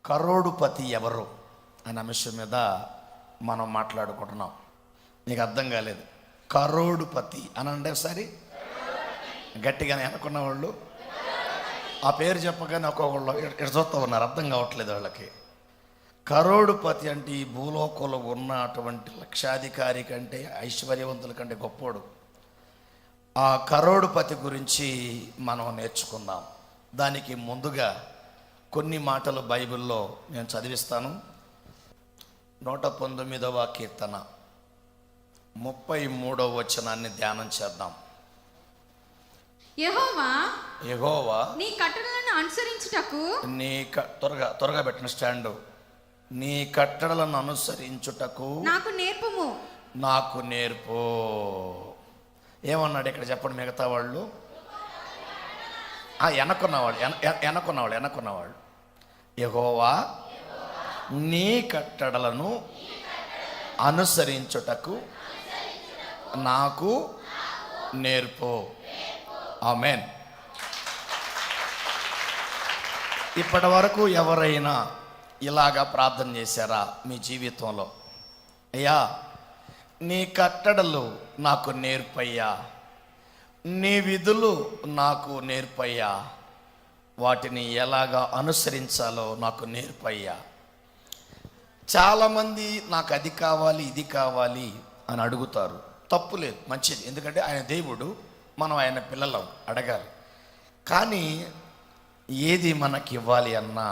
కరోడుపతి ఎవరు అనే అంశం మీద మనం మాట్లాడుకుంటున్నాం. నీకు అర్థం కాలేదు, కరోడుపతి అని అంటే ఒకసారి గట్టిగానే అనుకున్న వాళ్ళు ఆ పేరు చెప్పగానే ఒక్కొక్కళ్ళు ఇటు చూస్తూ ఉన్నారు, అర్థం కావట్లేదు వాళ్ళకి. కరోడుపతి అంటే ఈ భూలోకంలో ఉన్నటువంటి లక్షాధికారి కంటే ఐశ్వర్యవంతుల కంటే గొప్పోడు. ఆ కరోడుపతి గురించి మనం నేర్చుకుందాం. దానికి ముందుగా కొన్ని మాటలు బైబిల్లో నేను చదివిస్తాను. 119వ కీర్తన 33వ వచనాన్ని ధ్యానం చేద్దాం. యెహోవా నీ కట్టడలను అనుసరించుటకు త్వరగా పెట్టిన స్టాండు. నీ కట్టడలను అనుసరించుటకు నాకు నేర్పు. ఏమన్నాడు ఇక్కడ చెప్పండి మిగతా వాళ్ళు? వెనకున్నవాళ్ళు యెహోవా నీ కట్టడలను అనుసరించుటకు నాకు నేర్పు. ఆమేన్. ఇప్పటి వరకు ఎవరైనా ఇలాగా ప్రార్థన చేశారా మీ జీవితంలో? అయ్యా నీ కట్టడలు నాకు నేర్పయ్యా, నీ విధులు నాకు నేర్పయ్యా, వాటిని ఎలాగా అనుసరించాలో నాకు నేర్పయ్యా. చాలామంది నాకు అది కావాలి ఇది కావాలి అని అడుగుతారు. తప్పులేదు, మంచిది. ఎందుకంటే ఆయన దేవుడు, మనం ఆయన పిల్లలం, అడగాలి. కానీ ఏది మనకి ఇవ్వాలి అన్నా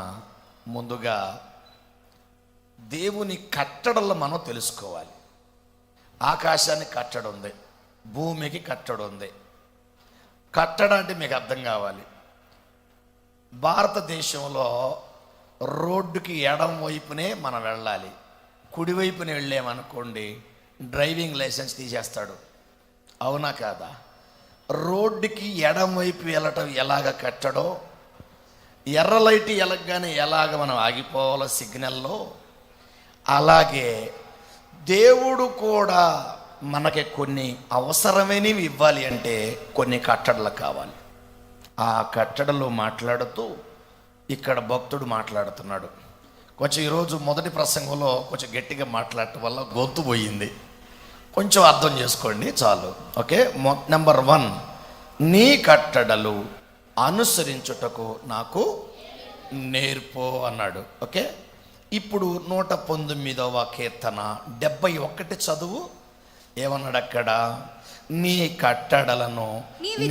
ముందుగా దేవుని కట్టడలు మనం తెలుసుకోవాలి. ఆకాశానికి కట్టడ ఉంది, భూమికి కట్టడ ఉంది. కట్టడ అంటే మీకు అర్థం కావాలి. భారతదేశంలో రోడ్డుకి ఎడం వైపునే మనం వెళ్ళాలి. కుడివైపునే వెళ్ళామనుకోండి డ్రైవింగ్ లైసెన్స్ తీసేస్తాడు. అవునా కాదా? రోడ్డుకి ఎడం వైపు వెళ్ళటం ఎలాగ కట్టడో, ఎర్ర లైట్ ఎలగగానే ఎలాగ మనం ఆగిపోవాలో సిగ్నల్లో, అలాగే దేవుడు కూడా మనకి కొన్ని అవసరమైనవి ఇవ్వాలి అంటే కొన్ని కట్టడలు కావాలి. ఆ కట్టడలు మాట్లాడుతూ ఇక్కడ భక్తుడు మాట్లాడుతున్నాడు. కొంచెం ఈరోజు మొదటి ప్రసంగంలో కొంచెం గట్టిగా మాట్లాడటం వల్ల గొంతు పోయింది, కొంచెం అర్థం చేసుకోండి చాలు. ఓకే. నెంబర్ 1, నీ కట్టడలు అనుసరించుటకు నాకు నేర్పు అన్నాడు. ఓకే. ఇప్పుడు 119వ కీర్తన 71 చదువు. ఏమన్నాడు అక్కడ? నీ కట్టడలను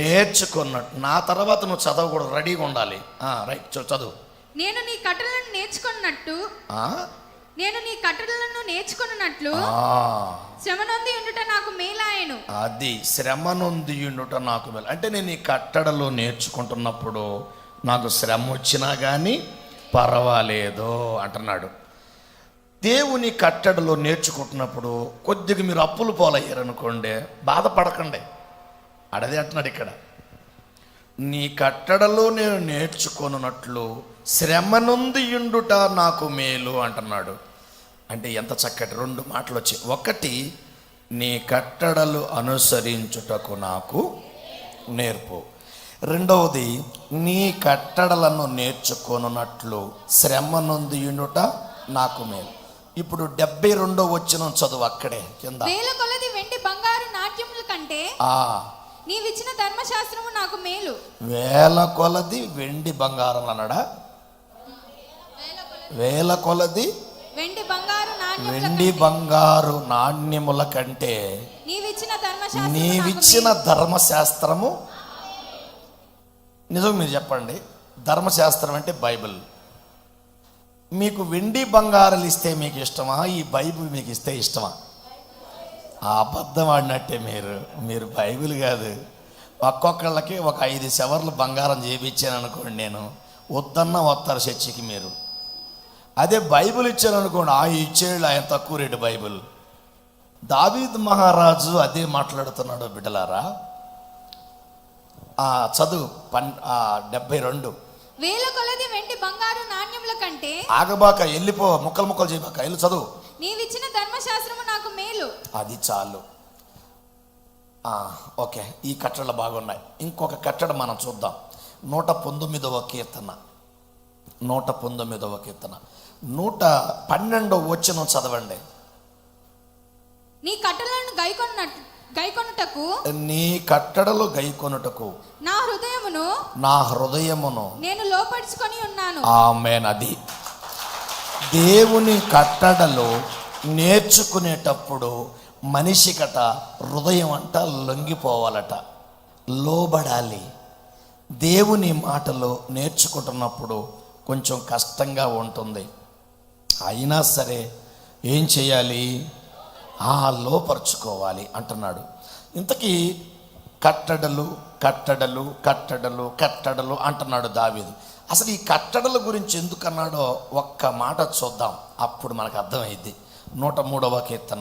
నేర్చుకున్నట్టు. నా తర్వాత నువ్వు చదవకూడదు, రెడీగా ఉండాలి. రైట్, చదువు. నేను నీ కట్టడలను నేర్చుకున్నట్లు శ్రమ నొంది ఉండుట నాకు మేలాయెను. అది శ్రమ నొంది ఉండుట నాకు మేలు అంటే నేను ఈ కట్టడలు నేర్చుకుంటున్నప్పుడు నాకు శ్రమ వచ్చినా కానీ పర్వాలేదు అంటున్నాడు. దేవుని కట్టడలు నేర్చుకుంటున్నప్పుడు కొద్దిగా మీరు అప్పులు పోలయ్యారనుకోండి, బాధపడకండి. అడదే అంటున్నాడు ఇక్కడ, నీ కట్టడలు నేను నేర్చుకొనున్నట్లు శ్రమ నొంది ఉండుట నాకు మేలు అంటున్నాడు. అంటే ఎంత చక్కటి 2 మాటలు వచ్చాయి. ఒకటి, నీ కట్టడలు అనుసరించుటకు నాకు నేర్పు. రెండవది, నీ కట్టడలను నేర్చుకొనున్నట్లు శ్రమ నొంది ఉండుట నాకు మేలు. ఇప్పుడు 72వ వచనం చదువు అక్కడే కింద. వేల కొలది వెండి బంగారు నాట్యముల కంటే నీవిచ్చిన ధర్మశాస్త్రము నాకు మేలు. వేల కొలది వెండి బంగారం అన్నాడా? వేల కొలది వెండి బంగారు నాణ్యముల కంటే నీవిచ్చిన ధర్మశాస్త్రము. నిజం మీరు చెప్పండి, ధర్మశాస్త్రం అంటే బైబిల్. మీకు వెండి బంగారాలు ఇస్తే మీకు ఇష్టమా? ఈ బైబిల్ మీకు ఇస్తే ఇష్టమా? అబద్ధం ఆడినట్టే. మీరు బైబిల్ కాదు. ఒక్కొక్కళ్ళకి ఒక 5 సెవర్లు బంగారం చేయించాను అనుకోండి, నేను వద్దన్నా వస్తారు చర్చికి. మీరు అదే బైబిల్ ఇచ్చాను అనుకోండి, ఇచ్చేళ్ళు ఆయన తక్కువ రేటు బైబిల్. దావీద్ మహారాజు అదే మాట్లాడుతున్నాడు బిడ్డలారా. చదువు 72. వేల కొలది వెండి బంగారు నాణ్యముల కంటే ఆగబాక, వెళ్ళిపో, ముక్కలు చేయబాక, వెళ్ళి చదువు. నీవిచ్చిన ధర్మశాస్త్రము నాకు మేలు. అది చాలు. ఓకే, ఈ కట్టడలు బాగున్నాయి. ఇంకొక కట్టడ మనం చూద్దాం. 119వ కీర్తన 119వ కీర్తన 112వ వచనం చదవండి. నీ కట్టడలను గైకొనుటకు నీ కట్టడలు గైకొనుటకు నా హృదయమును నేను లోపరుచుకొని ఉన్నాను. ఆమేన్. అది దేవుని కట్టడలు నేర్చుకునేటప్పుడు మనిషికట హృదయం అంట లొంగిపోవాలట, లోబడాలి. దేవుని మాటలు నేర్చుకుంటున్నప్పుడు కొంచెం కష్టంగా ఉంటుంది. అయినా సరే ఏం చేయాలి? లోపరుచుకోవాలి అంటున్నాడు. ఇంతకీ కట్టడలు కట్టడలు కట్టడలు కట్టడలు అంటున్నాడు దావీదు. అసలు ఈ కట్టడల గురించి ఎందుకన్నాడో ఒక్క మాట చూద్దాం, అప్పుడు మనకు అర్థమైంది. 103వ కీర్తన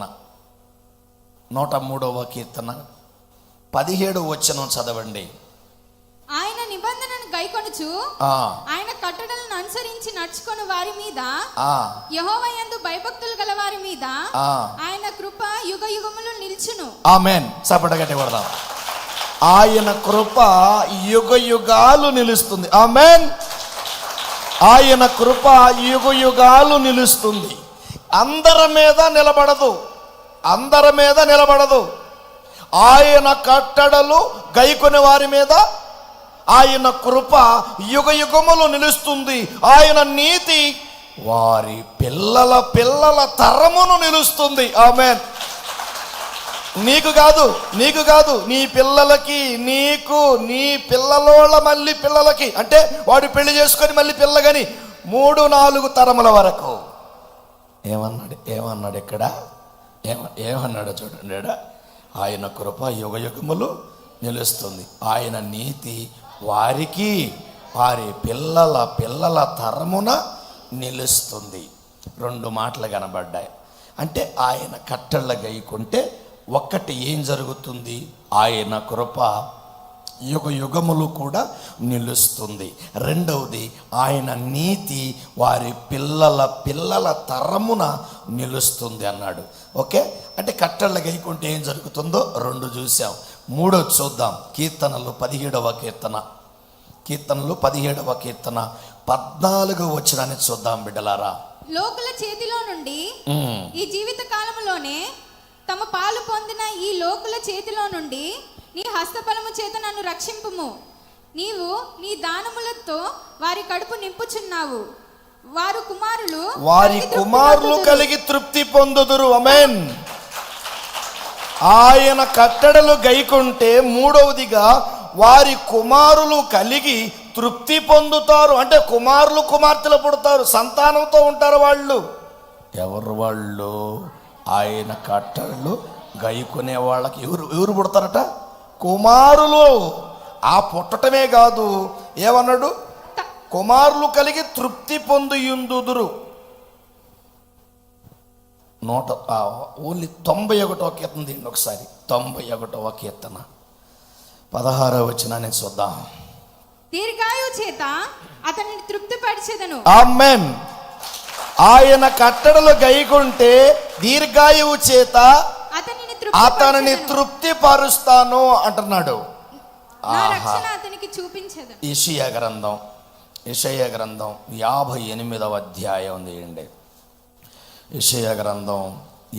17వ వచనం చదవండి. ఆయన నిబంధనను గైకొనుచు ఆయన కట్టడలను అనుసరించి నడుచుకొని వారి మీద, యెహోవా యందు భయభక్తులు గల వారి మీద ఆయన కృప యుగ యుగములు నిల్చును. ఆమేన్. చప్పటగట్టి కొడదాం. ఆయన కృప యుగ యుగాలు నిలుస్తుంది. ఆమేన్. ఆయన కృప యుగ యుగాలు నిలుస్తుంది. అందరి మీద నిలబడదు, అందరి మీద నిలబడదు. ఆయన కట్టడలు గైకొని వారి మీద ఆయన కృప యుగ యుగములు నిలుస్తుంది. ఆయన నీతి వారి పిల్లల పిల్లల తరమును నిలుస్తుంది. ఆమేన్. నీకు కాదు, నీ పిల్లలకి, నీకు, నీ పిల్లలోళ్ళ మళ్ళీ పిల్లలకి, అంటే వాడు పెళ్లి చేసుకొని మళ్ళీ పిల్లగని 3-4 తరముల వరకు. ఏమన్నాడు ఇక్కడ? ఏమన్నాడు చూడండి. ఆయన కృప యుగ యుగములు నిలుస్తుంది. ఆయన నీతి వారికి, వారి పిల్లల పిల్లల తరమున నిలుస్తుంది. 2 మాటలు కనబడ్డాయి. అంటే ఆయన కట్టళ్ళ గైకుంటే ఒక్కటి ఏం జరుగుతుంది? ఆయన కృప యుగ యుగములు కూడా నిలుస్తుంది. రెండవది ఆయన నీతి వారి పిల్లల పిల్లల తరమున నిలుస్తుంది అన్నాడు. ఓకే, అంటే కట్టళ్ళ గైకుంటే ఏం జరుగుతుందో 2 చూసాం. 3 చూద్దాం. కీర్తనలు 17వ కీర్తన 14వ వచనాన్ని చూద్దాం బిడ్డలారా. లోకుల చేతిలో నుండి ఈ జీవిత కాలములోనే తమ పాలు పొందిన ఈ లోకుల చేతిలో నుండి నీ హస్తఫలము చేత నన్ను రక్షింపుము. నీవు నీ దానములతో వారి కడుపు నింపుచున్నావు. వారి కుమారులు కలిగి తృప్తి పొందుదురు. ఆమేన్. ఆయన కట్టడలు గైకుంటే 3వదిగా వారి కుమారులు కలిగి తృప్తి పొందుతారు. అంటే కుమారులు కుమార్తెలు పుడతారు, సంతానంతో ఉంటారు. వాళ్ళు ఎవరు? వాళ్ళు ఆయన కట్టడలు గైకునే వాళ్ళకి ఎవరు పుడతారట? కుమారులు. ఆ పుట్టటమే కాదు, ఏమన్నాడు? కుమారులు కలిగి తృప్తి పొందియుందుదురు. ఓన్లీ 91వ కీర్తన దీన్ని ఒకసారి. 91వ కీర్తన 16వ వచనాన్ని చూద్దాం. దీర్ఘాయువు చేత అతనిని తృప్తిపరిచెదను. ఆమేన్. ఆయన కట్టడలు గైకుంటే దీర్ఘాయువు చేత అతనిని తృప్తి పరుస్తాను అంటున్నాడు. యెషయా గ్రంథం 58వ అధ్యాయం తీయండి. యెషయా గ్రంథం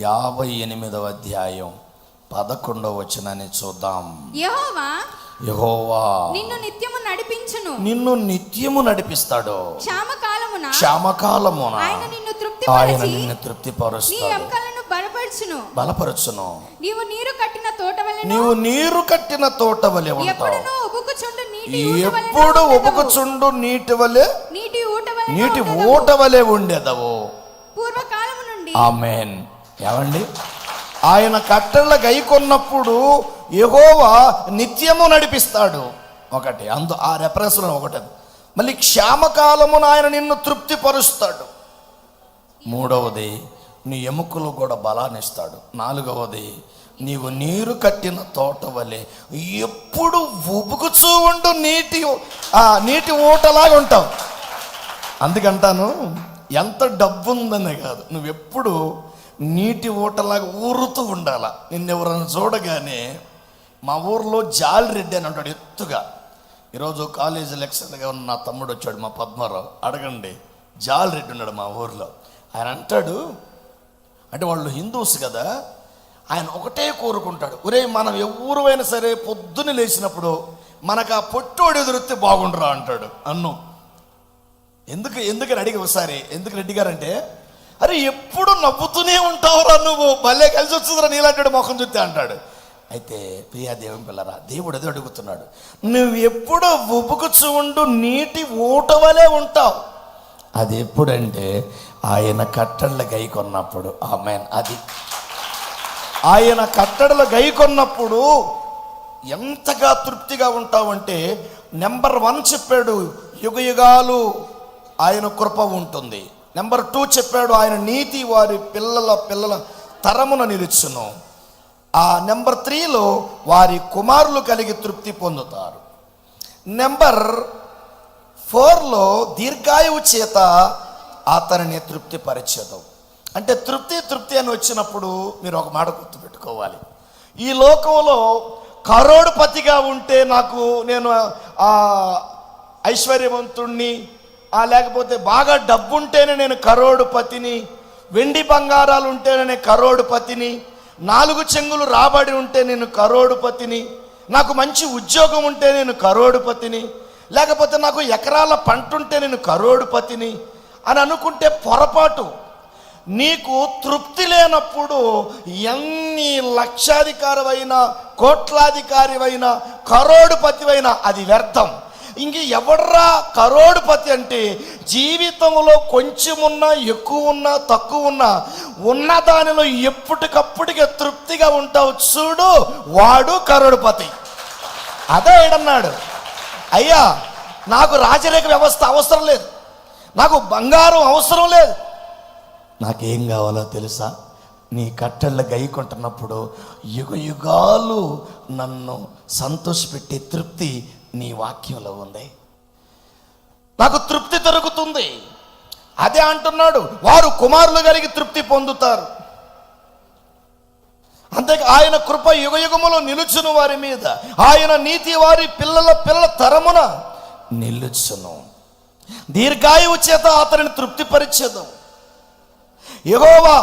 58వ అధ్యాయం 11వ వచనాన్ని చూద్దాం. యెహోవా నిన్ను నిత్యము నడిపిస్తాడు. క్షామకాలమున ఆయన నిన్ను తృప్తిపరుస్తాడు, బలపరచును. నీవు నీరు కట్టిన తోట వలె ఉంటావు. ఎప్పుడు ఉబుకుచుండు నీటి ఊట వలె ఉండేదవు. పూర్వకాలము నుండి. ఆమేన్. ఏమండి? ఆయన కట్టళ్ళ గైకొన్నప్పుడు యెహోవా నిత్యము నడిపిస్తాడు. ఒకటి ఆ రెఫరెన్స్లో ఒకటి. మళ్ళీ క్షామకాలమున ఆయన నిన్ను తృప్తిపరుస్తాడు. 3వది నీ ఎముకలు కూడా బలాన్ని ఇస్తాడు. 4వది నీవు నీరు కట్టిన తోట వలె ఎప్పుడు ఉబుకుచూ ఉండు నీటి ఊటలాగా ఉంటావు. అందుకంటాను, ఎంత డబ్బు ఉందనే కాదు, నువ్వెప్పుడు నీటి ఊటలాగా ఊరుతూ ఉండాల. నిన్నెవరన్నా చూడగానే, మా ఊర్లో జాలిరెడ్డి అని అంటాడు, ఎత్తుగా ఈరోజు కాలేజీ లెక్చరర్గా ఉన్న నా తమ్ముడు వచ్చాడు, మా పద్మారావు. అడగండి, జాలరెడ్డి ఉన్నాడు మా ఊర్లో. ఆయన అంటాడు, అంటే వాళ్ళు హిందూస్ కదా, ఆయన ఒకటే కోరుకుంటాడు, ఒరే మనం ఎవరైనా సరే పొద్దున్న లేచినప్పుడు మనకు ఆ పొట్టోడు ఎదురుస్తే బాగుండరా అంటాడు. అన్ను ఎందుకని అడిగి ఒకసారి, ఎందుకు రెడ్డి గారంటే, అరే ఎప్పుడు నవ్వుతూనే ఉంటావురా నువ్వు, భలే కలిసి వస్తుందిరా నీలాంటి ముఖం చూస్తే అంటాడు. అయితే ప్రియా దేవుని పిల్లరా, దేవుడు అదే అడుగుతున్నాడు, నువ్వు ఎప్పుడు ఉబుకుచు ఉండు నీటి ఊటవలే ఉంటావు. అది ఎప్పుడంటే ఆయన కట్టడల గై కొన్నప్పుడు. ఆమేన్. అది ఆయన కట్టడల గై కొన్నప్పుడు ఎంతగా తృప్తిగా ఉంటావంటే, నెంబర్ 1 చెప్పాడు, యుగ యుగాలు ఆయన కృప ఉంటుంది. నెంబర్ 2 చెప్పాడు, ఆయన నీతి వారి పిల్లల తరమున నిలుచును. ఆ నెంబర్ 3లో వారి కుమారులు కలిగి తృప్తి పొందుతారు. నెంబర్ 4లో దీర్ఘాయువు చేత అతనిని తృప్తి పరిచదు. అంటే తృప్తి అని వచ్చినప్పుడు మీరు ఒక మాట గుర్తుపెట్టుకోవాలి, ఈ లోకంలో కరోడుపతిగా ఉంటే నేను ఐశ్వర్యవంతుణ్ణి, లేకపోతే బాగా డబ్బుంటేనే నేను కరోడుపతిని, వెండి బంగారాలు ఉంటేనే నేను కరోడుపతిని, 4 చెంగులు రాబడి ఉంటే నేను కరోడుపతిని, నాకు మంచి ఉద్యోగం ఉంటే నేను కరోడుపతిని, లేకపోతే నాకు ఎకరాల పంట ఉంటే నేను కరోడుపతిని అని అనుకుంటే పొరపాటు. నీకు తృప్తి లేనప్పుడు ఎన్ని లక్షాధికారివైనా, కోట్లాధికారివైనా, కరోడుపతివైనా అది వ్యర్థం. ఇంక ఎవడ్రా కరోడుపతి అంటే, జీవితంలో కొంచెమున్నా, ఎక్కువ ఉన్నా, తక్కువ ఉన్నా, ఉన్న దానిలో ఎప్పటికప్పటికే తృప్తిగా ఉంటావు చూడు, వాడు కరోడుపతి. అదే ఏడన్నాడు, అయ్యా నాకు రాజరేఖ వ్యవస్థ అవసరం లేదు, నాకు బంగారం అవసరం లేదు, నాకేం కావాలో తెలుసా, నీ కట్టళ్ళ గైకొంటున్నప్పుడు యుగ యుగాలు నన్ను సంతోషపెట్టే తృప్తి నీ వాక్యంలో ఉంది, నాకు తృప్తి దొరుకుతుంది. అదే అంటున్నాడు, వారు కుమారులు కలిగి తృప్తి పొందుతారు. అంతే, ఆయన కృప యుగ యుగములో నిలుచును వారి మీద, ఆయన నీతి వారి పిల్లల తరమున నిలుచును. దీర్ఘాయువు చేత అతనిని తృప్తిపరిచేదు. యెహోవా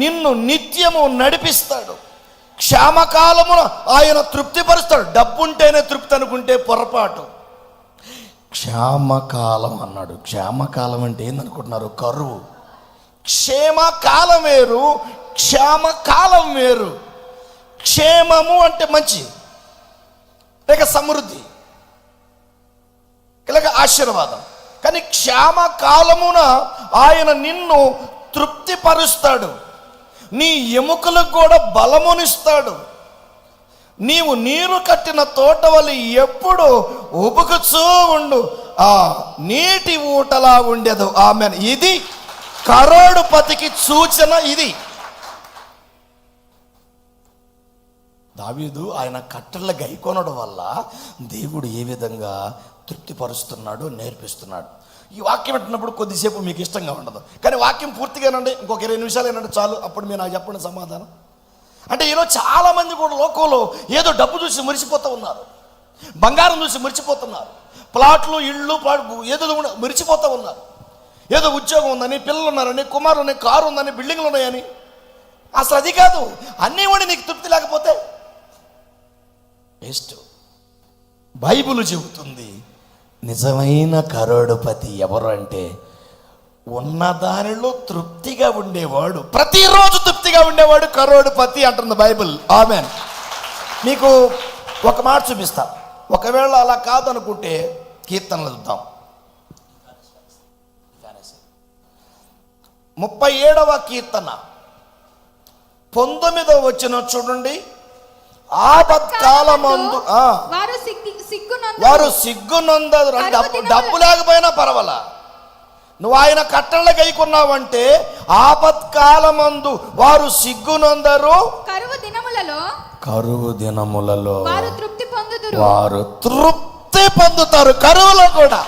నిన్ను నిత్యము నడిపిస్తాడు, క్షామకాలమున ఆయన తృప్తిపరుస్తాడు. డబ్బుంటేనే తృప్తి అనుకుంటే పొరపాటు. క్షామకాలం అన్నాడు. క్షామకాలం అంటే ఏందనుకుంటున్నారు? కరువు. క్షేమకాలం వేరు, క్షామకాలం వేరు. క్షేమము అంటే మంచి, లేక సమృద్ధి, లేక ఆశీర్వాదం. కానీ క్షామకాలమున ఆయన నిన్ను తృప్తిపరుస్తాడు, నీ ఎముకలకు కూడా బలమునిస్తాడు. నీవు నీరు కట్టిన తోట వల్ల ఎప్పుడు ఉబుకుచూ ఉండు, ఆ నీటి ఊటలా ఉండేదు. ఆమెన్. ఇది కరోడుపతికి సూచన. ఇది దావీదు ఆయన కట్టళ్ళ గైకొనడం వల్ల దేవుడు ఏ విధంగా తృప్తిపరుస్తున్నాడు నేర్పిస్తున్నాడు. ఈ వాక్యం వింటున్నప్పుడు కొద్దిసేపు మీకు ఇష్టంగా ఉండదు, కానీ వాక్యం పూర్తిగానండి ఇంకొక 20 నిమిషాలు ఏంటంటే చాలు, అప్పుడు మీరు నాకు చెప్పండి సమాధానం. అంటే ఈరోజు చాలామంది కూడా లోకంలో ఏదో డబ్బు చూసి మురిసిపోతూ ఉన్నారు, బంగారం చూసి మురిసిపోతున్నారు, ప్లాట్లు, ఇళ్ళు, ఏదో మురిసిపోతూ ఉన్నారు. ఏదో ఉద్యోగం ఉందని, పిల్లలు ఉన్నారని, కుమారులు ఉన్నాయి, కారు ఉందని, బిల్డింగ్లు ఉన్నాయని. అసలు అది కాదు. అన్నీ కూడా నీకు తృప్తి లేకపోతే వేస్ట్. బైబిల్ చెబుతుంది, నిజమైన కరోడుపతి ఎవరు అంటే, ఉన్నదానిలో తృప్తిగా ఉండేవాడు, ప్రతిరోజు తృప్తిగా ఉండేవాడు కరోడుపతి అంటుంది బైబిల్. ఆమెన్. మీకు ఒక మాట చూపిస్తా. ఒకవేళ అలా కాదనుకుంటే కీర్తనలు చూద్దాం. 37వ కీర్తన 19వ వచనం చూడండి. ఆపత్కాలమందు వారు సిగ్గునందరు. డబ్బు లేకపోయినా పర్వాలా, నువ్వు ఆయన కట్టళ్ళ గైకున్నావంటే ఆపత్కాలమందు వారు సిగ్గునందరు. కరువు దినములలో వారు తృప్తి పొందుతారు. కరువులో కూడా,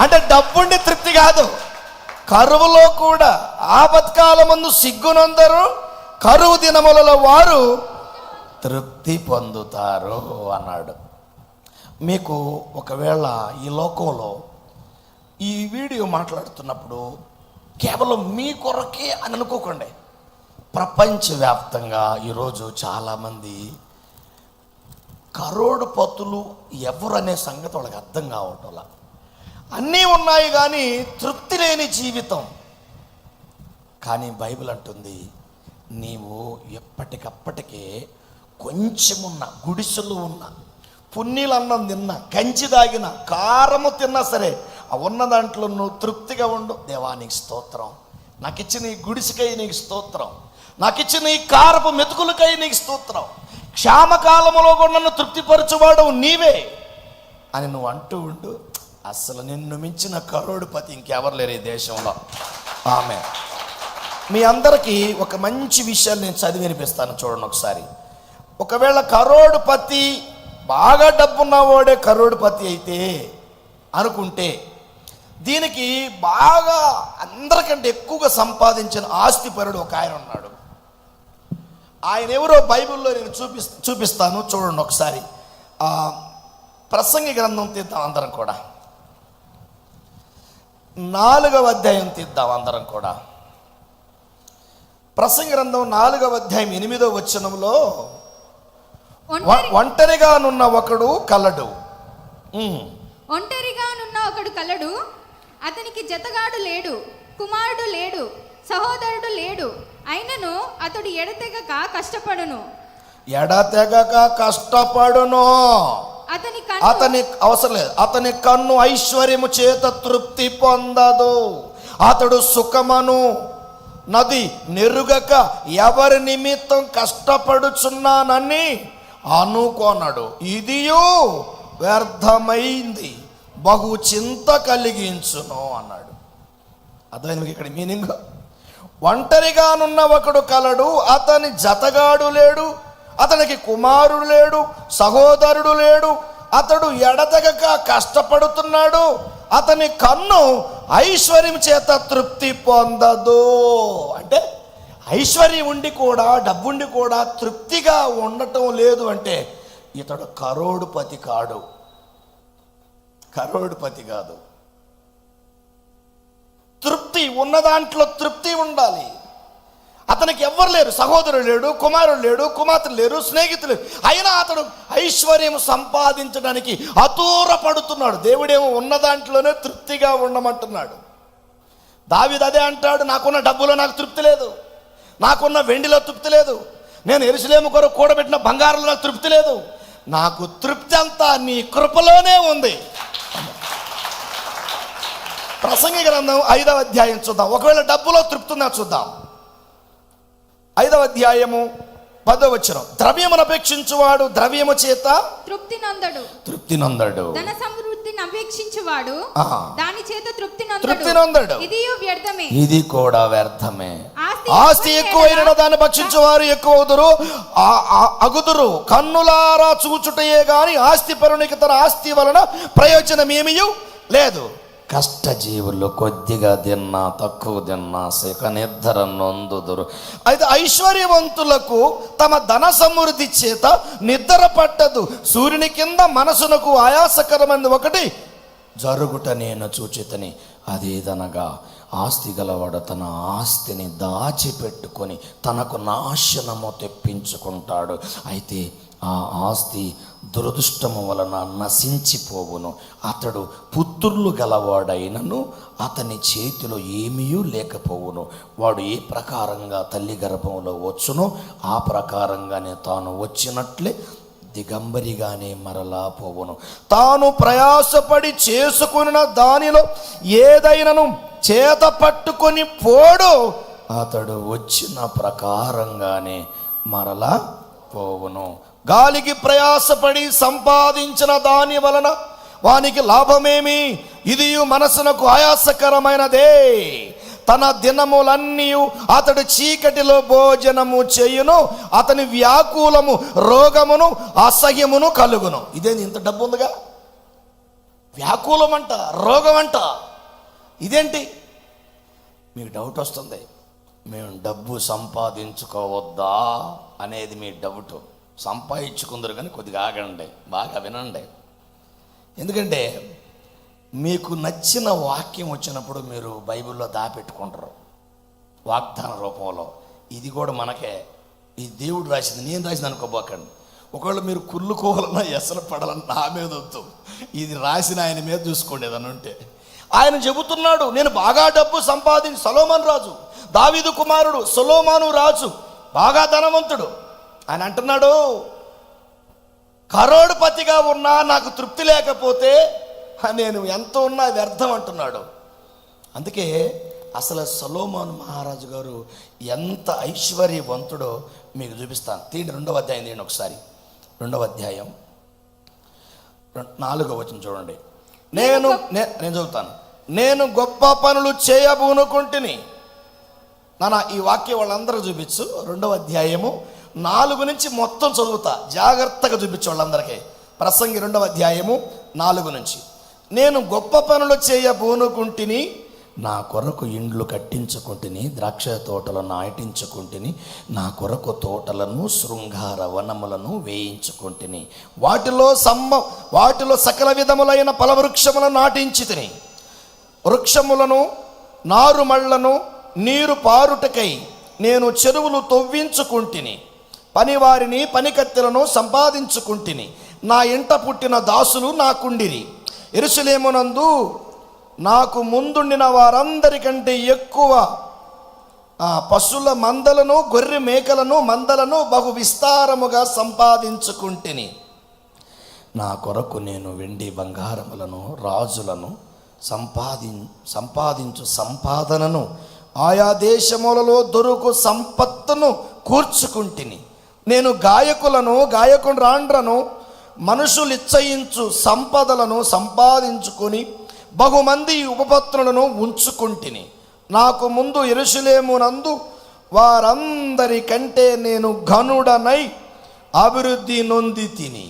అంటే డబ్బుండి తృప్తి కాదు, కరువులో కూడా ఆపత్కాలమందు సిగ్గునందరు, కరువు దినములలో వారు తృప్తి పొందుతారు అన్నాడు. మీకు ఒకవేళ ఈ లోకంలో ఈ వీడియో మాట్లాడుతున్నప్పుడు కేవలం మీ కొరకే అని అనుకోకండి. ప్రపంచవ్యాప్తంగా ఈరోజు చాలామంది కరోడుపతులు ఎవరు అనే సంగతి వాళ్ళకి అర్థం కావటంలా. అన్నీ ఉన్నాయి కానీ తృప్తి లేని జీవితం. కానీ బైబిల్ అంటుంది, నీవు ఎప్పటికప్పటికే కొంచెమున్న గుడిసెలు ఉన్న పున్నీలు అన్నం తిన్నా, కంచి తాగిన, కారము తిన్నా సరే ఆ ఉన్న దాంట్లో నువ్వు తృప్తిగా ఉండు. దేవా నీకు స్తోత్రం, నాకు ఇచ్చిన ఈ గుడిసెకై నీకు స్తోత్రం, నాకు ఇచ్చిన ఈ కారపు మెతుకులకై నీకు స్తోత్రం, క్షామకాలంలో కూడా నన్ను తృప్తిపరచువాడు నీవే అని నువ్వు అంటూ ఉండు. అసలు నిన్ను మించిన కరోడుపతి ఇంకెవరు లేరు ఈ దేశంలో. ఆమె మీ అందరికీ ఒక మంచి విషయాన్ని నేను చదివి వినిపిస్తాను, చూడండి ఒకసారి. ఒకవేళ కరోడుపతి బాగా డబ్బున్నవాడే కరోడుపతి అయితే అనుకుంటే, దీనికి బాగా అందరికంటే ఎక్కువగా సంపాదించిన ఆస్తిపరుడు ఒక ఆయన ఉన్నాడు. ఆయన ఎవరో బైబిల్లో నేను చూపిస్తాను, చూడండి ఒకసారి. ప్రసంగి గ్రంథం తీద్దాం అందరం కూడా, 4వ అధ్యాయం తీద్దాం అందరం కూడా. ప్రసంగి గ్రంథం 4వ అధ్యాయం 8వ వచనంలో, ఒంటరిగానున్న ఒకడు కలడు. ఒంటరిగానున్న ఒకడు కలడు, అతనికి జతగాడు లేడు, కుమారుడు లేడు, సహోదరుడు లేడు, అయినను అతడు ఎడతెగక కష్టపడును. అతని అవసరం లేదు. అతని కన్ను ఐశ్వర్యము చేత తృప్తి పొందదు. అతడు సుఖమను నది నెరుగక ఎవరి నిమిత్తం కష్టపడుచున్నానని అనుకొనడు. ఇదియు వ్యర్థమైంది, బహు చింత కలిగించును అన్నాడు. అర్థమైంది ఇక్కడ మీనింగ్. ఒంటరిగానున్న ఒకడు కలడు, అతని జతగాడు లేడు, అతనికి కుమారుడు లేడు, సహోదరుడు లేడు, అతడు ఎడతెగక కష్టపడుతున్నాడు, అతని కన్ను ఐశ్వర్యం చేత తృప్తి పొందదు. అంటే ఐశ్వర్యం ఉండి కూడా, డబ్బుండి కూడా తృప్తిగా ఉండటం లేదు అంటే ఇతడు కరోడుపతి కాడు, కరోడుపతి కాదు. తృప్తి ఉన్న దాంట్లో తృప్తి ఉండాలి. అతనికి ఎవ్వరు లేరు, సహోదరుడు లేడు, కుమారుడు లేడు, కుమార్తెలు లేరు, స్నేహితులు లేరు, అయినా అతడు ఐశ్వర్యం సంపాదించడానికి అతూరపడుతున్నాడు. దేవుడేమో ఉన్న దాంట్లోనే తృప్తిగా ఉండమంటున్నాడు. దావీదు అదే అంటాడు, నాకున్న డబ్బులో నాకు తృప్తి లేదు, నాకున్న వెండిలో తృప్తి లేదు, నేను యెరూషలేము కొరకు కూడబెట్టిన బంగారంలో నాకు తృప్తి లేదు, నాకు తృప్తి అంతా నీ కృపలోనే ఉంది. ప్రసంగి గ్రంథం 5వ అధ్యాయం చూద్దాం. ఒకవేళ డబ్బులో తృప్తి ఉందా చూద్దాం. 5వ అధ్యాయము 10వ వచనం. ద్రవ్యమును అపేక్షించువాడు ద్రవ్యము చేత తృప్తి నందడు. ధన సమృద్ధిని అపేక్షించువాడు దాని చేత తృప్తి నందడు. ఇది కూడా వ్యర్థమే. ఆస్తి ఎక్కువైన దాన్ని భక్షించువారు ఎక్కువ అగుదురు. కన్నులారా చూచుటయే గాని ఆస్తి పరునికి తన ఆస్తి వలన ప్రయోజనం ఏమీ లేదు. కష్టజీవులు కొద్దిగా తిన్నా, తక్కువ తిన్నా శిఖ నిద్ర నొందుదురు. అయితే ఐశ్వర్యవంతులకు తమ ధన సమృద్ధి చేత నిద్ర పట్టదు. సూర్యుని కింద మనసునకు ఆయాసకరమైనది ఒకటి జరుగుట నేను చూచితని, అదేదనగా ఆస్తి గలవాడు తన ఆస్తిని దాచిపెట్టుకొని తనకు నాశనము తెప్పించుకుంటాడు. అయితే ఆ ఆస్తి దురదృష్టము వలన నశించిపోవును. అతడు పుత్రులు గలవాడైనను అతని చేతిలో ఏమీ లేకపోవును. వాడు ఏ ప్రకారంగా తల్లి గర్భంలో వచ్చునో ఆ ప్రకారంగానే తాను వచ్చినట్లే దిగంబరిగానే మరలా పోవును. తాను ప్రయాసపడి చేసుకున్న దానిలో ఏదైనాను చేత పట్టుకొని పోడు. అతడు వచ్చిన ప్రకారంగానే మరలా పోవును. గాలికి ప్రయాసపడి సంపాదించిన దాని వలన వానికి లాభమేమి? ఇది మనసునకు ఆయాసకరమైనదే. తన దినములన్నీ అతడు చీకటిలో భోజనము చేయును. అతని వ్యాకులము రోగమును అసహ్యమును కలుగును. ఇదేంది, ఇంత డబ్బు ఉందిగా, వ్యాకులం అంట, రోగం అంట, ఇదేంటి? మీకు డౌట్ వస్తుంది, మేము డబ్బు సంపాదించుకోవద్దా అనేది మీ డౌట్. సంపాదించుకుందరు కానీ కొద్దిగా ఆగండి, బాగా వినండి. ఎందుకంటే మీకు నచ్చిన వాక్యం వచ్చినప్పుడు మీరు బైబిల్లో దాపెట్టుకుంటారు వాగ్దాన రూపంలో. ఇది కూడా మనకే, ఈ దేవుడు రాసింది, నేను రాసింది అనుకోబోకండి. ఒకవేళ మీరు కుళ్ళుకోవాలన్నా ఎసలు పడాలన్నా నా మీద వద్దు, ఇది రాసిన ఆయన మీద చూసుకోండి. ఏదన్నా ఉంటే ఆయన చెబుతున్నాడు, నేను బాగా డబ్బు సంపాదించి, సొలొమోను రాజు, దావీదు కుమారుడు సొలొమోను రాజు బాగా ధనవంతుడు, ఆయన అంటున్నాడు కరోడుపతిగా ఉన్నా నాకు తృప్తి లేకపోతే నేను ఎంత ఉన్నా వ్యర్థం అంటున్నాడు. అందుకే అసలు సొలొమోను మహారాజు గారు ఎంత ఐశ్వర్యవంతుడో మీకు చూపిస్తాను. తీయండి 2వ అధ్యాయం తీయండి ఒకసారి. 2వ అధ్యాయం 4వ వచనం చూడండి. నేను చదువుతాను. నేను గొప్ప పనులు చేయబూనుకుంటుని. నాన్న ఈ వాక్యం వాళ్ళందరూ చూపించు. 2వ అధ్యాయము 4 నుంచి మొత్తం చదువుతా, జాగ్రత్తగా చూపించు వాళ్ళందరికీ. ప్రసంగి 2వ అధ్యాయము 4 నుంచి. నేను గొప్ప పనులు చేయబూనుకుంటుని, నా కొరకు ఇండ్లు కట్టించుకుంటుని, ద్రాక్ష తోటలు నాటించుకుంటుని, నా కొరకు తోటలను శృంగార వనములను వేయించుకుంటుని, వాటిలో సకల విధములైన ఫలవృక్షములను నాటించితిని. వృక్షములను నారుమళ్లను నీరు పారుటకై నేను చెరువులు తవ్వించుకుంటుని, పనివారిని పనికత్తెలను సంపాదించుకుంటుని. నా ఇంట పుట్టిన దాసులు నాకుండిరి. యెరూషలేమునందు నాకు ముందుండిన వారందరికంటే ఎక్కువ పశువుల మందలను, గొర్రె మేకలను, మందలను బహు విస్తారముగా సంపాదించుకుంటుని. నా కొరకు నేను వెండి బంగారములను, రాజులను, సంపాదించు సంపాదనను, ఆయా దేశములలో దొరుకు సంపత్తును కూర్చుకుంటుని. నేను గాయకురాండ్రను, మనుషులు ఇచ్చయించు సంపదలను సంపాదించుకొని బహుమంది ఉపపత్నులను ఉంచుకుంటుని. నాకు ముందు యెరూషలేమునందు వారందరికంటే నేను ఘనుడనై అభివృద్ధి నొంది తిని.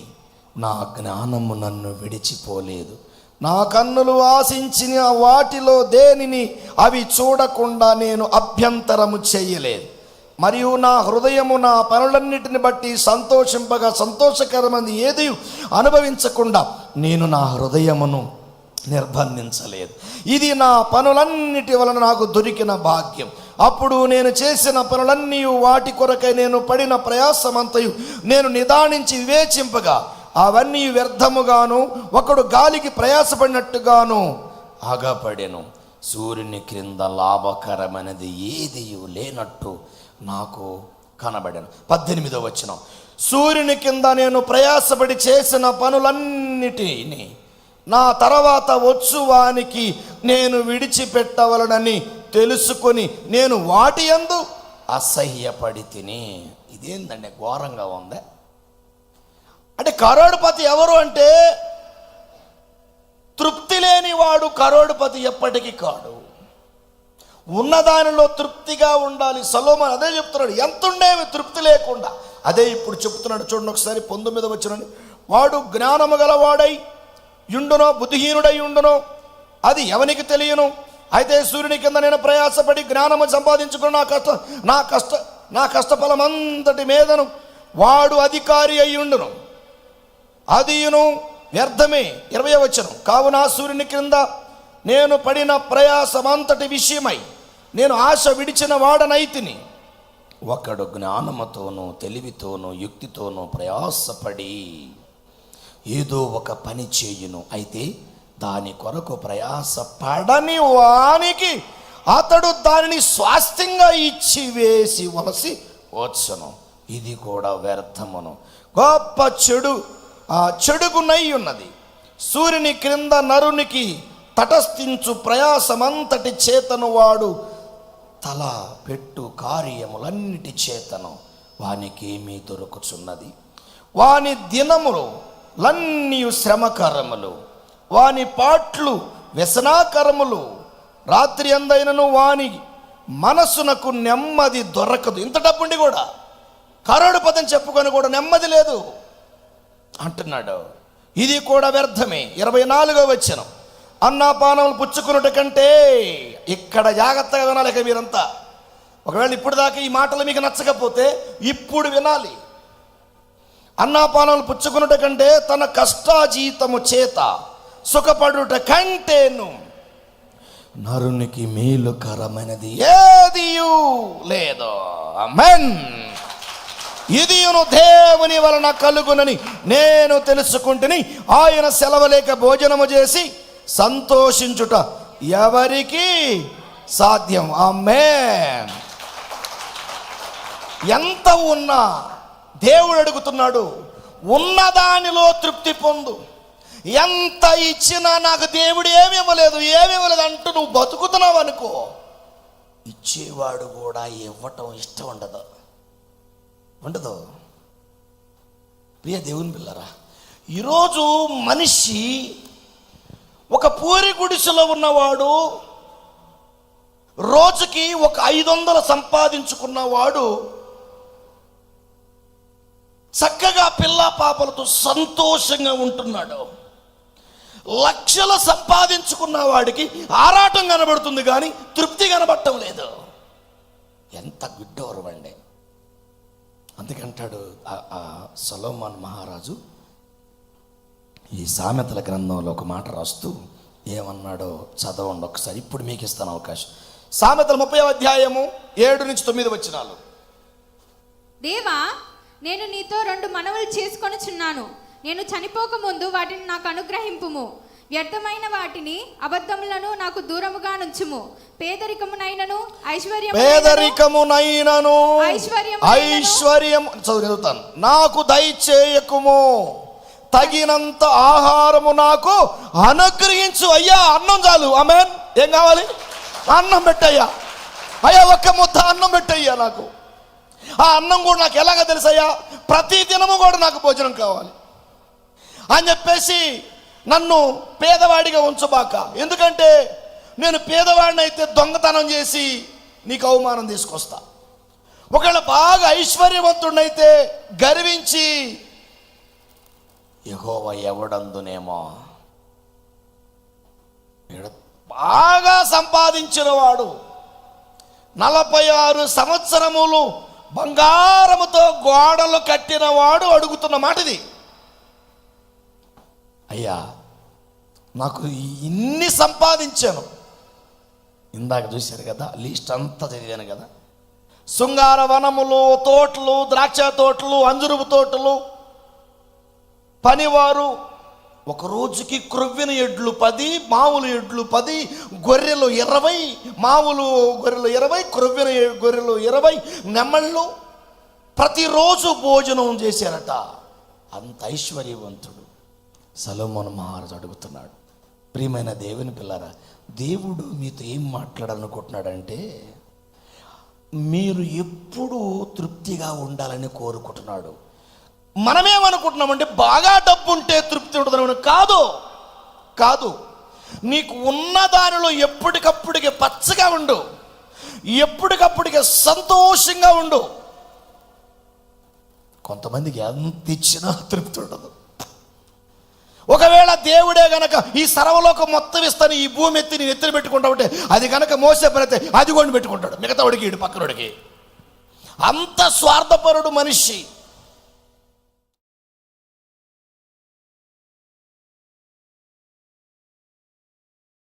నా జ్ఞానము నన్ను విడిచిపోలేదు. నా కన్నులు ఆశించిన వాటిలో దేనిని అవి చూడకుండా నేను అభ్యంతరము చేయలేదు. మరియు నా హృదయము నా పనులన్నిటిని బట్టి సంతోషింపగా సంతోషకరమైనది ఏది అనుభవించకుండా నేను నా హృదయమును నిర్బంధించలేదు. ఇది నా పనులన్నిటి వలన నాకు దొరికిన భాగ్యం. అప్పుడు నేను చేసిన పనులన్నీ, వాటి కొరకై నేను పడిన ప్రయాసమంతయు నేను నిదానించి వివేచింపగా అవన్నీ వ్యర్థముగాను, ఒకడు గాలికి ప్రయాసపడినట్టుగాను ఆగపడెను. సూర్యుని క్రింద లాభకరమైనది ఏది లేనట్టు నాకు కనబడెను. 18వ వచనం. సూర్యుని కింద నేను ప్రయాసపడి చేసిన పనులన్నిటిని నా తర్వాత వచ్చువానికి నేను విడిచిపెట్టవలనని తెలుసుకొని నేను వాటి యందు అసహ్యపడి తిని. ఇదేందండి ఘోరంగా ఉందే. అంటే కరోడుపతి ఎవరు అంటే తృప్తి లేని వాడు కరోడుపతి ఎప్పటికీ కాడు. ఉన్నదానిలో తృప్తిగా ఉండాలి. సొలొమోను అదే చెప్తున్నాడు, ఎంత ఉండేవి తృప్తి లేకుండా. అదే ఇప్పుడు చెప్తున్నాడు చూడండి ఒకసారి 19వ వచనం. వాడు జ్ఞానము గలవాడై యుండునో బుద్ధిహీనుడై ఉండునో అది ఎవనికి తెలియను. అయితే సూర్యుని కింద నేను ప్రయాసపడి జ్ఞానము సంపాదించుకుని నా కష్టఫలమంతటి మీదను వాడు అధికారి అయి ఉండును, అదియును వ్యర్థమే. 20వ వచనం. కావున సూర్యుని క్రింద నేను పడిన ప్రయాసమంతటి విషయమై నేను ఆశ విడిచిన వాడనైతిని. ఒకడు జ్ఞానముతోనూ తెలివితోనూ యుక్తితోనూ ప్రయాసపడి ఏదో ఒక పని చేయును, అయితే దాని కొరకు ప్రయాస పడని వానికి అతడు దానిని స్వాస్థ్యంగా ఇచ్చి వేసి వలసి వచ్చును. ఇది కూడా వ్యర్థమును, గొప్ప చెడుగునై ఉన్నది. సూర్యుని క్రింద నరునికి తటస్థించు ప్రయాసమంతటి చేతను వాడు తల పెట్టు కార్యములన్నిటి చేతను వానికేమీ దొరుకుచున్నది. వాని దినములన్నీ శ్రమకరములు, వాని పాట్లు వ్యసనాకరములు. రాత్రి అందైనను వాని మనసునకు నెమ్మది దొరకదు. ఇంత డబ్బుండి కూడా కరోడుపతిని చెప్పుకొని కూడా నెమ్మది లేదు అంటున్నాడు. ఇది కూడా వ్యర్థమే. 24వ వచనం. అన్నాపానములు పుచ్చుకున్నట కంటే, ఇక్కడ జాగ్రత్తగా వినాలి. ఇక మీరంతా ఒకవేళ ఇప్పుడు దాకా ఈ మాటలు మీకు నచ్చకపోతే ఇప్పుడు వినాలి. అన్నాపానములు పుచ్చుకున్నట కంటే తన కష్టాజీతము చేత సుఖపడుట కంటేను నరునికి మేలుకరమైనది ఏదియు లేదు. ఆమేన్. ఇదియును దేవుని వలన కలుగునని నేను తెలుసుకుంటుని, ఆయన సెలవులేక భోజనము చేసి సంతోషించుట ఎవరికి సాధ్యం? ఆమేన్. ఎంత ఉన్నా దేవుడు అడుగుతున్నాడు, ఉన్నదానిలో తృప్తి పొందు. ఎంత ఇచ్చినా నాకు దేవుడు ఏమి ఇవ్వలేదు అంటూ నువ్వు బతుకుతున్నావు అనుకో, ఇచ్చేవాడు కూడా ఇవ్వటం ఇష్టం ఉండదు. ప్రియ దేవుని పిల్లరా, ఈరోజు మనిషి ఒక పూరి గుడిసెలో ఉన్నవాడు, రోజుకి ఒక 500 సంపాదించుకున్నవాడు చక్కగా పిల్ల పాపలతో సంతోషంగా ఉంటున్నాడు. లక్షలు సంపాదించుకున్న వాడికి ఆరాటం కనబడుతుంది కానీ తృప్తి కనబడటం లేదు. ఎంత గుడ్డోరం అండి. అందుకంటాడు సొలొమోను మహారాజు ఈ సామెతల గ్రంథంలో ఒక మాట రాస్తూ ఏమన్నాడో చదవండి ఒకసారి. ఇప్పుడు మీకు ఇస్తాను అవకాశం. సామెతలు 30వ అధ్యాయము 7 నుంచి 9 వచనాలు. దేవా, నేను నీతో 2 మనవులు చేసుకొనుచున్నాను. నేను చనిపోక ముందు వాటిని నాకు అనుగ్రహింపుము. వ్యర్థమైన వాటిని అబద్ధములను నాకు దూరముగా నుంచుము. పేదరికమునైనను ఐశ్వర్యం చదువుతాను. నాకు దయచేయకుము, తగినంత ఆహారము నాకు అనుగ్రహించు. అయ్యా అన్నం చాలు. ఆమేన్. ఏం కావాలి? అన్నం పెట్టయ్యా. అయ్యా ఒక్క ముద్ద అన్నం పెట్టయ్యా నాకు. ఆ అన్నం కూడా నాకు ఎలాగ తెలుసయ్యా, ప్రతి దినము కూడా నాకు భోజనం కావాలి అని చెప్పేసి నన్ను పేదవాడిగా ఉంచబాక. ఎందుకంటే నేను పేదవాడిని అయితే దొంగతనం చేసి నీకు అవమానం తీసుకొస్తా. ఒకవేళ బాగా ఐశ్వర్యవంతుడైతే గర్వించి యెహోవా ఎవడందునేమో. బాగా సంపాదించిన వాడు 46 సంవత్సరములు బంగారముతో గోడలు కట్టిన వాడు అడుగుతున్న మాట ఇది. అయ్యా నాకు ఇన్ని సంపాదించాను, ఇందాక చూశారు కదా లిస్ట్ అంతా చదివాను కదా. శృంగార వనములు, తోటలు, ద్రాక్ష తోటలు, అంజురుపు తోటలు, పనివారు, ఒక రోజుకి క్రొవ్విన ఎడ్లు 10, మామూలు ఎడ్లు 10, గొర్రెలు 20, మామూలు గొర్రెలు 20, క్రొవ్విన గొర్రెలు 20, నెమళ్ళు. ప్రతిరోజు భోజనం చేశారట. అంత ఐశ్వర్యవంతుడు సొలొమోను మహారాజు అడుగుతున్నాడు. ప్రియమైన దేవుని పిల్లరా, దేవుడు మీతో ఏం మాట్లాడాలనుకుంటున్నాడంటే మీరు ఎప్పుడూ తృప్తిగా ఉండాలని కోరుకుంటున్నాడు. మనమేమనుకుంటున్నామంటే బాగా డబ్బు ఉంటే తృప్తి ఉంటుందని. కాదు. నీకు ఉన్న దానిలో ఎప్పటికప్పుడికి పచ్చగా ఉండు, ఎప్పటికప్పుడికి సంతోషంగా ఉండు. కొంతమందికి ఎంత ఇచ్చినా తృప్తి ఉండదు. ఒకవేళ దేవుడే గనక ఈ సర్వలోకం మొత్తం ఇస్తాను, ఈ భూమి ఎత్తి నేను ఎత్తుని పెట్టుకుంటా ఉంటే అది కనుక మోసే పని అయితే అది కొని పెట్టుకుంటాడు, మిగతా వాడికి ఇటు పక్కనోడికి. అంత స్వార్థపరుడు మనిషి.